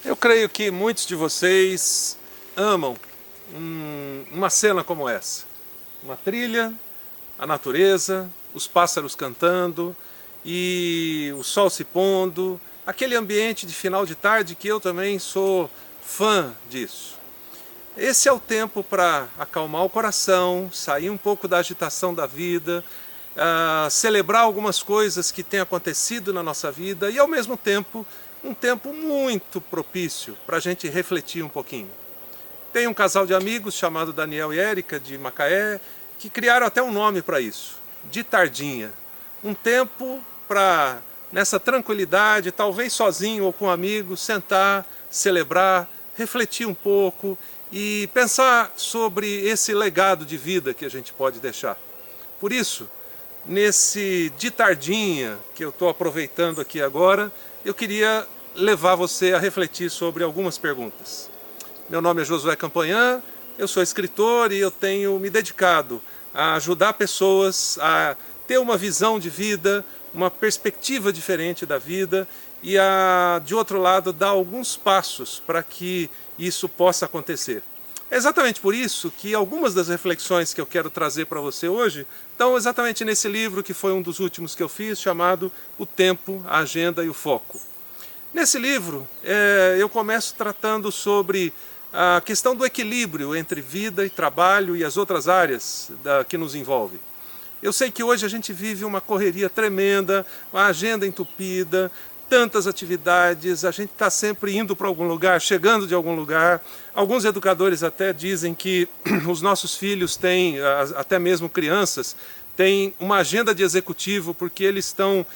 Eu creio que muitos de vocês amam uma cena como essa. Uma trilha, a natureza, os pássaros cantando e o sol se pondo, aquele ambiente de final de tarde que eu também sou fã disso. Esse é o tempo para acalmar o coração, sair um pouco da agitação da vida, celebrar algumas coisas que têm acontecido na nossa vida e, ao mesmo tempo, um tempo muito propício para a gente refletir um pouquinho. Tem um casal de amigos chamado Daniel e Érica, de Macaé, que criaram até um nome para isso, de tardinha. Um tempo para, nessa tranquilidade, talvez sozinho ou com amigos, sentar, celebrar, refletir um pouco e pensar sobre esse legado de vida que a gente pode deixar. Por isso, nesse de tardinha que eu estou aproveitando aqui agora, eu queria levar você a refletir sobre algumas perguntas. Meu nome é Josué Campanhã, eu sou escritor e eu tenho me dedicado a ajudar pessoas a ter uma visão de vida, uma perspectiva diferente da vida e, de outro lado, dar alguns passos para que isso possa acontecer. É exatamente por isso que algumas das reflexões que eu quero trazer para você hoje estão exatamente nesse livro que foi um dos últimos que eu fiz, chamado O Tempo, a Agenda e o Foco. Nesse livro, eu começo tratando sobre a questão do equilíbrio entre vida e trabalho e as outras áreas que nos envolvem. Eu sei que hoje a gente vive uma correria tremenda, uma agenda entupida, tantas atividades, a gente está sempre indo para algum lugar, chegando de algum lugar. Alguns educadores até dizem que os nossos filhos têm, até mesmo crianças, têm uma agenda de executivo porque eles estão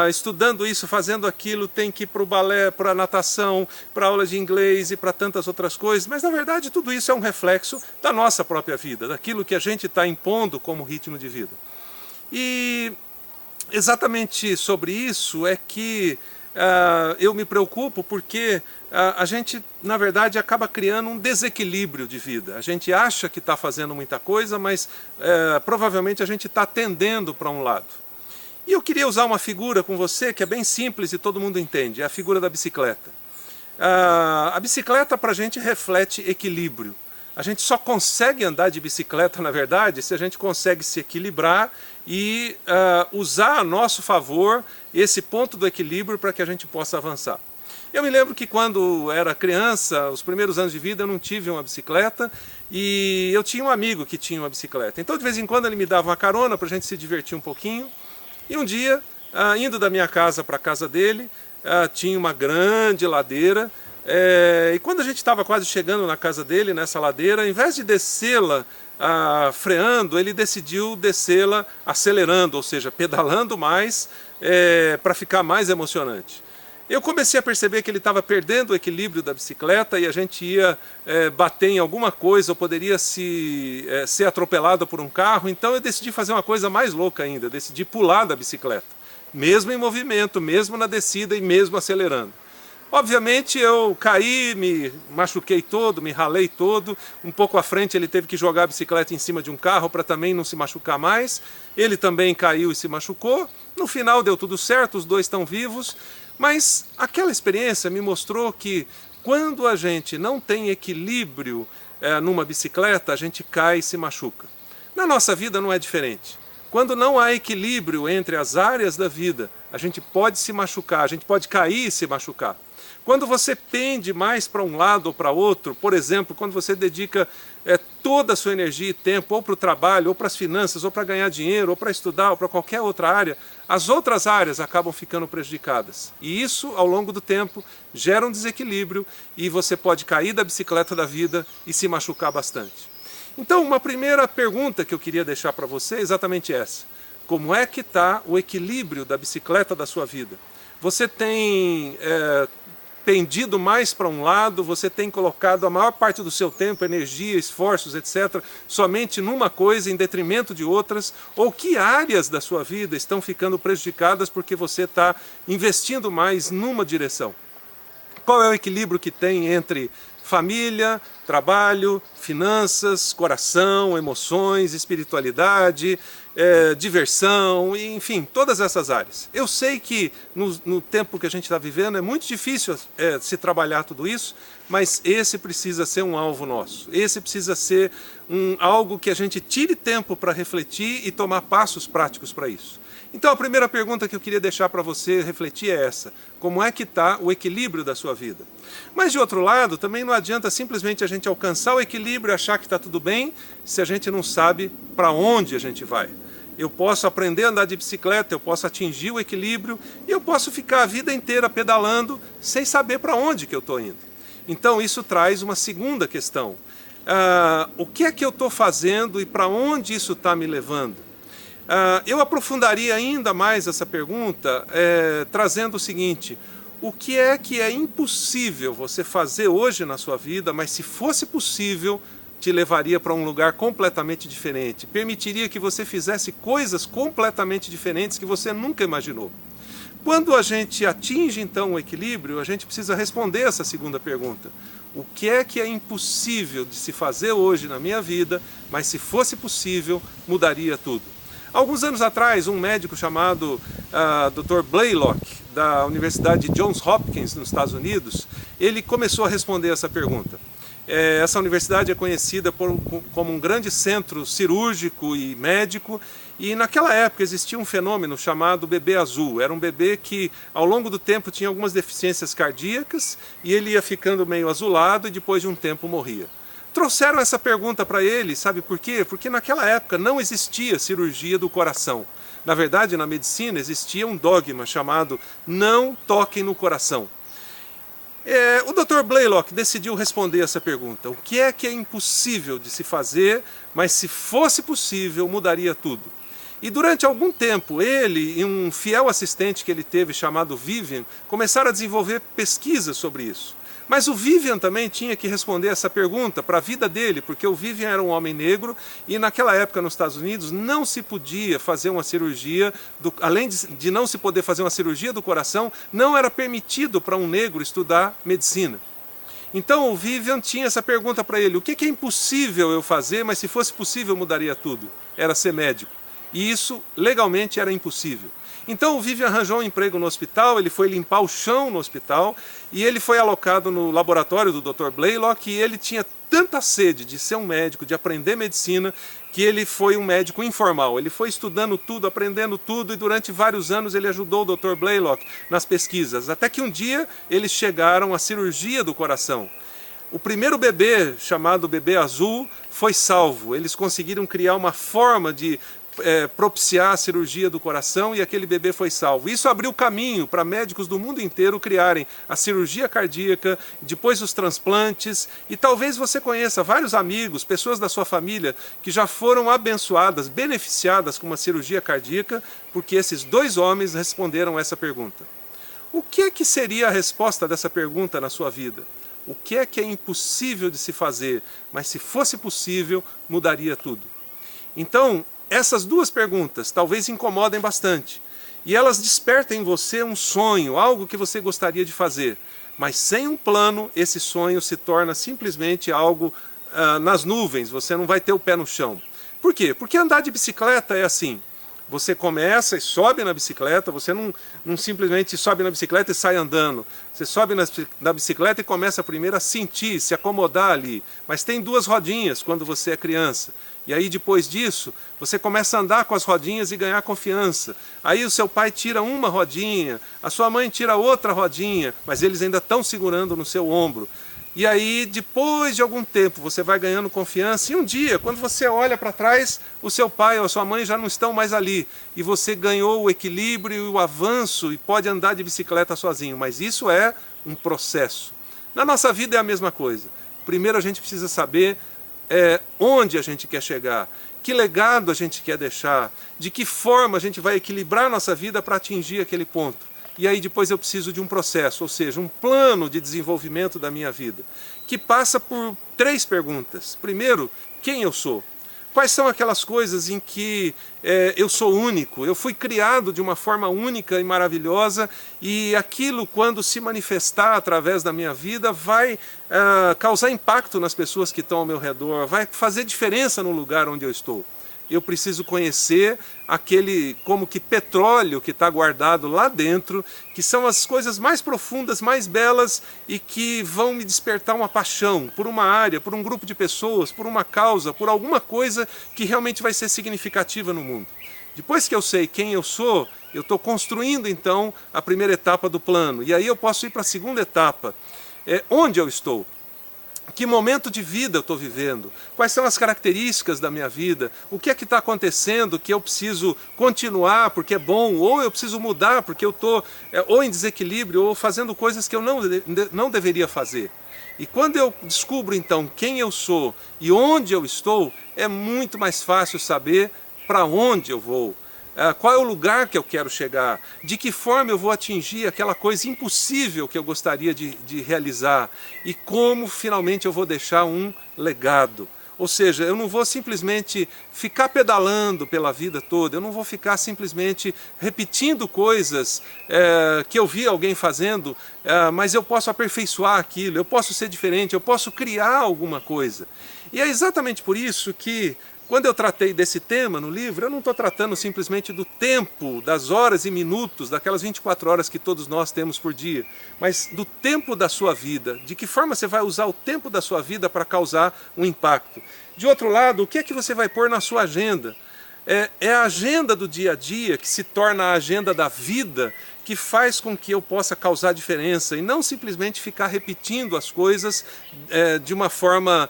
estudando isso, fazendo aquilo, tem que ir para o balé, para a natação, para a aula de inglês e para tantas outras coisas, mas na verdade tudo isso é um reflexo da nossa própria vida, daquilo que a gente está impondo como ritmo de vida. E exatamente sobre isso é que eu me preocupo, porque a gente, na verdade, acaba criando um desequilíbrio de vida. A gente acha que está fazendo muita coisa, mas provavelmente a gente está tendendo para um lado. E eu queria usar uma figura com você que é bem simples e todo mundo entende, é a figura da bicicleta. A bicicleta para a gente reflete equilíbrio. A gente só consegue andar de bicicleta, na verdade, se a gente consegue se equilibrar e usar a nosso favor esse ponto do equilíbrio para que a gente possa avançar. Eu me lembro que quando era criança, os primeiros anos de vida, eu não tive uma bicicleta e eu tinha um amigo que tinha uma bicicleta. Então, de vez em quando, ele me dava uma carona para a gente se divertir um pouquinho. E um dia, indo da minha casa para a casa dele, tinha uma grande ladeira, e quando a gente estava quase chegando na casa dele, nessa ladeira, ao invés de descê-la freando, ele decidiu descê-la acelerando, ou seja, pedalando mais para ficar mais emocionante. Eu comecei a perceber que ele estava perdendo o equilíbrio da bicicleta e a gente ia bater em alguma coisa ou poderia ser atropelado por um carro, então eu decidi fazer uma coisa mais louca ainda, decidi pular da bicicleta, mesmo em movimento, mesmo na descida e mesmo acelerando. Obviamente eu caí, me machuquei todo, me ralei todo, um pouco à frente ele teve que jogar a bicicleta em cima de um carro para também não se machucar mais, ele também caiu e se machucou, no final deu tudo certo, os dois estão vivos, mas aquela experiência me mostrou que quando a gente não tem equilíbrio numa bicicleta, a gente cai e se machuca. Na nossa vida não é diferente. Quando não há equilíbrio entre as áreas da vida, a gente pode se machucar, a gente pode cair e se machucar. Quando você pende mais para um lado ou para outro, por exemplo, quando você dedica toda a sua energia e tempo ou para o trabalho, ou para as finanças, ou para ganhar dinheiro, ou para estudar, ou para qualquer outra área, as outras áreas acabam ficando prejudicadas. E isso, ao longo do tempo, gera um desequilíbrio e você pode cair da bicicleta da vida e se machucar bastante. Então, uma primeira pergunta que eu queria deixar para você é exatamente essa. Como é que está o equilíbrio da bicicleta da sua vida? Você tem pendido mais para um lado, você tem colocado a maior parte do seu tempo, energia, esforços, etc., somente numa coisa em detrimento de outras, ou que áreas da sua vida estão ficando prejudicadas porque você está investindo mais numa direção? Qual é o equilíbrio que tem entre família, trabalho, finanças, coração, emoções, espiritualidade, diversão, enfim, todas essas áreas. Eu sei que no tempo que a gente está vivendo é muito difícil se trabalhar tudo isso, mas esse precisa ser um alvo nosso. Esse precisa ser algo que a gente tire tempo para refletir e tomar passos práticos para isso. Então a primeira pergunta que eu queria deixar para você refletir é essa: como é que está o equilíbrio da sua vida? Mas de outro lado, também não adianta simplesmente a gente alcançar o equilíbrio e achar que está tudo bem, se a gente não sabe para onde a gente vai. Eu posso aprender a andar de bicicleta, eu posso atingir o equilíbrio e eu posso ficar a vida inteira pedalando sem saber para onde que eu estou indo. Então isso traz uma segunda questão. O que é que eu estou fazendo e para onde isso está me levando? Eu aprofundaria ainda mais essa pergunta trazendo o seguinte: o que é impossível você fazer hoje na sua vida, mas se fosse possível, te levaria para um lugar completamente diferente, permitiria que você fizesse coisas completamente diferentes que você nunca imaginou? Quando a gente atinge então o equilíbrio, a gente precisa responder essa segunda pergunta: o que é impossível de se fazer hoje na minha vida, mas se fosse possível, mudaria tudo? Alguns anos atrás, um médico chamado Dr. Blaylock, da Universidade de Johns Hopkins, nos Estados Unidos, ele começou a responder essa pergunta. Essa universidade é conhecida como um grande centro cirúrgico e médico, e naquela época existia um fenômeno chamado bebê azul. Era um bebê que ao longo do tempo tinha algumas deficiências cardíacas e ele ia ficando meio azulado e depois de um tempo morria. Trouxeram essa pergunta para ele, sabe por quê? Porque naquela época não existia cirurgia do coração. Na verdade, na medicina existia um dogma chamado não toquem no coração. O Dr. Blaylock decidiu responder essa pergunta: o que é impossível de se fazer, mas se fosse possível, mudaria tudo? E durante algum tempo, ele e um fiel assistente que ele teve, chamado Vivian, começaram a desenvolver pesquisas sobre isso. Mas o Vivian também tinha que responder essa pergunta para a vida dele, porque o Vivian era um homem negro e naquela época nos Estados Unidos não se podia fazer uma cirurgia, além de não se poder fazer uma cirurgia do coração, não era permitido para um negro estudar medicina. Então o Vivian tinha essa pergunta para ele: o que é impossível eu fazer, mas se fosse possível mudaria tudo? Era ser médico. E isso legalmente era impossível. Então o Vivian arranjou um emprego no hospital, ele foi limpar o chão no hospital e ele foi alocado no laboratório do Dr. Blaylock, e ele tinha tanta sede de ser um médico, de aprender medicina, que ele foi um médico informal. Ele foi estudando tudo, aprendendo tudo, e durante vários anos ele ajudou o Dr. Blaylock nas pesquisas, até que um dia eles chegaram à cirurgia do coração. O primeiro bebê, chamado bebê azul, foi salvo. Eles conseguiram criar uma forma de propiciar a cirurgia do coração e aquele bebê foi salvo. Isso abriu caminho para médicos do mundo inteiro criarem a cirurgia cardíaca, depois os transplantes, e talvez você conheça vários amigos, pessoas da sua família que já foram abençoadas, beneficiadas com uma cirurgia cardíaca, porque esses dois homens responderam essa pergunta. O que seria a resposta dessa pergunta na sua vida? O que é impossível de se fazer, mas se fosse possível, mudaria tudo? Então, essas duas perguntas talvez incomodem bastante, e elas despertam em você um sonho, algo que você gostaria de fazer, mas sem um plano, esse sonho se torna simplesmente algo nas nuvens, você não vai ter o pé no chão. Por quê? Porque andar de bicicleta é assim: você começa e sobe na bicicleta, você não simplesmente sobe na bicicleta e sai andando. Você sobe na bicicleta e começa primeiro a sentir, se acomodar ali. Mas tem duas rodinhas quando você é criança. E aí depois disso, você começa a andar com as rodinhas e ganhar confiança. Aí o seu pai tira uma rodinha, a sua mãe tira outra rodinha, mas eles ainda estão segurando no seu ombro. E aí, depois de algum tempo, você vai ganhando confiança, e um dia, quando você olha para trás, o seu pai ou a sua mãe já não estão mais ali, e você ganhou o equilíbrio e o avanço, e pode andar de bicicleta sozinho, mas isso é um processo. Na nossa vida é a mesma coisa. Primeiro a gente precisa saber onde a gente quer chegar, que legado a gente quer deixar, de que forma a gente vai equilibrar a nossa vida para atingir aquele ponto. E aí depois eu preciso de um processo, ou seja, um plano de desenvolvimento da minha vida, que passa por 3 perguntas. Primeiro, quem eu sou? Quais são aquelas coisas em que eu sou único, eu fui criado de uma forma única e maravilhosa, e aquilo, quando se manifestar através da minha vida, vai causar impacto nas pessoas que estão ao meu redor, vai fazer diferença no lugar onde eu estou. Eu preciso conhecer aquele como que petróleo que está guardado lá dentro, que são as coisas mais profundas, mais belas, e que vão me despertar uma paixão por uma área, por um grupo de pessoas, por uma causa, por alguma coisa que realmente vai ser significativa no mundo. Depois que eu sei quem eu sou, eu estou construindo então a primeira etapa do plano, e aí eu posso ir para a segunda etapa. Onde eu estou? Que momento de vida eu estou vivendo? Quais são as características da minha vida? O que é que está acontecendo que eu preciso continuar porque é bom, ou eu preciso mudar porque eu estou ou em desequilíbrio, ou fazendo coisas que eu não deveria fazer? E quando eu descubro então quem eu sou e onde eu estou, é muito mais fácil saber para onde eu vou. Qual é o lugar que eu quero chegar, de que forma eu vou atingir aquela coisa impossível que eu gostaria de realizar, e como finalmente eu vou deixar um legado. Ou seja, eu não vou simplesmente ficar pedalando pela vida toda, eu não vou ficar simplesmente repetindo coisas que eu vi alguém fazendo, mas eu posso aperfeiçoar aquilo, eu posso ser diferente, eu posso criar alguma coisa. E é exatamente por isso que, quando eu tratei desse tema no livro, eu não estou tratando simplesmente do tempo, das horas e minutos, daquelas 24 horas que todos nós temos por dia, mas do tempo da sua vida, de que forma você vai usar o tempo da sua vida para causar um impacto. De outro lado, o que é que você vai pôr na sua agenda? É a agenda do dia a dia que se torna a agenda da vida, que faz com que eu possa causar diferença, e não simplesmente ficar repetindo as coisas de uma forma,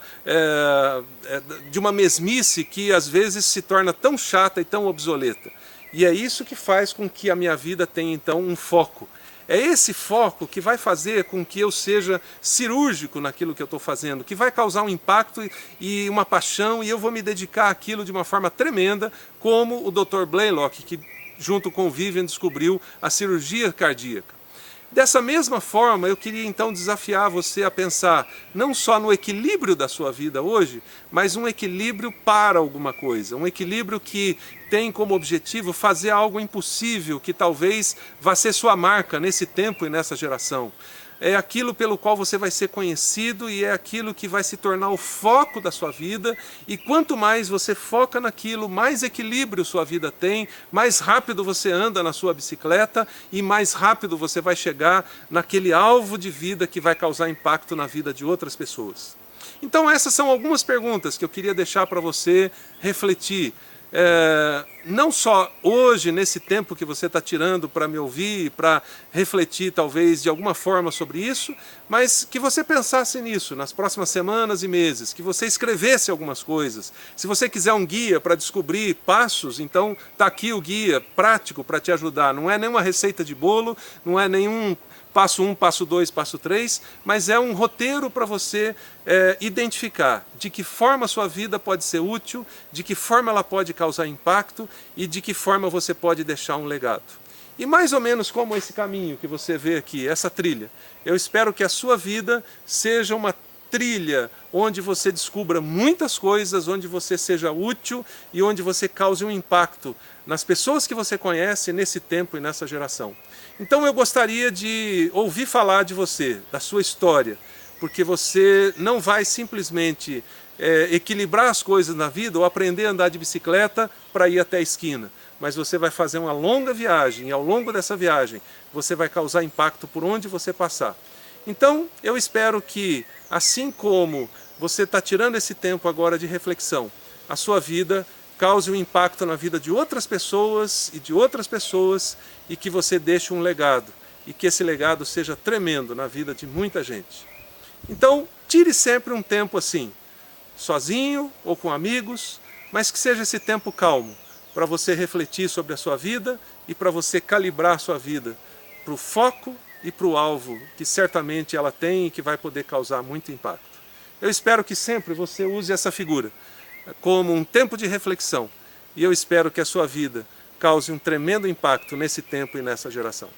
de uma mesmice que às vezes se torna tão chata e tão obsoleta. E é isso que faz com que a minha vida tenha então um foco. É esse foco que vai fazer com que eu seja cirúrgico naquilo que eu estou fazendo, que vai causar um impacto e uma paixão, e eu vou me dedicar àquilo de uma forma tremenda, como o Dr. Blaylock, que junto com o Vivian descobriu a cirurgia cardíaca. Dessa mesma forma, eu queria então desafiar você a pensar não só no equilíbrio da sua vida hoje, mas um equilíbrio para alguma coisa, um equilíbrio que tem como objetivo fazer algo impossível, que talvez vá ser sua marca nesse tempo e nessa geração. É aquilo pelo qual você vai ser conhecido, e é aquilo que vai se tornar o foco da sua vida, e quanto mais você foca naquilo, mais equilíbrio sua vida tem, mais rápido você anda na sua bicicleta, e mais rápido você vai chegar naquele alvo de vida que vai causar impacto na vida de outras pessoas. Então essas são algumas perguntas que eu queria deixar para você refletir. Não só hoje, nesse tempo que você está tirando para me ouvir, para refletir talvez de alguma forma sobre isso, mas que você pensasse nisso nas próximas semanas e meses, que você escrevesse algumas coisas. Se você quiser um guia para descobrir passos, então está aqui o guia prático para te ajudar. Não é nenhuma receita de bolo, não é nenhum passo 1, passo 2, passo 3, mas é um roteiro para você identificar de que forma a sua vida pode ser útil, de que forma ela pode causar impacto e de que forma você pode deixar um legado. E mais ou menos como esse caminho que você vê aqui, essa trilha, eu espero que a sua vida seja uma trilha onde você descubra muitas coisas, onde você seja útil e onde você cause um impacto nas pessoas que você conhece nesse tempo e nessa geração. Então eu gostaria de ouvir falar de você, da sua história, porque você não vai simplesmente equilibrar as coisas na vida ou aprender a andar de bicicleta para ir até a esquina, mas você vai fazer uma longa viagem, e ao longo dessa viagem você vai causar impacto por onde você passar. Então eu espero que, assim como você está tirando esse tempo agora de reflexão, a sua vida cause um impacto na vida de outras pessoas e de outras pessoas, e que você deixe um legado, e que esse legado seja tremendo na vida de muita gente. Então, tire sempre um tempo assim, sozinho ou com amigos, mas que seja esse tempo calmo, para você refletir sobre a sua vida e para você calibrar a sua vida para o foco e para o alvo que certamente ela tem e que vai poder causar muito impacto. Eu espero que sempre você use essa figura como um tempo de reflexão, e eu espero que a sua vida cause um tremendo impacto nesse tempo e nessa geração.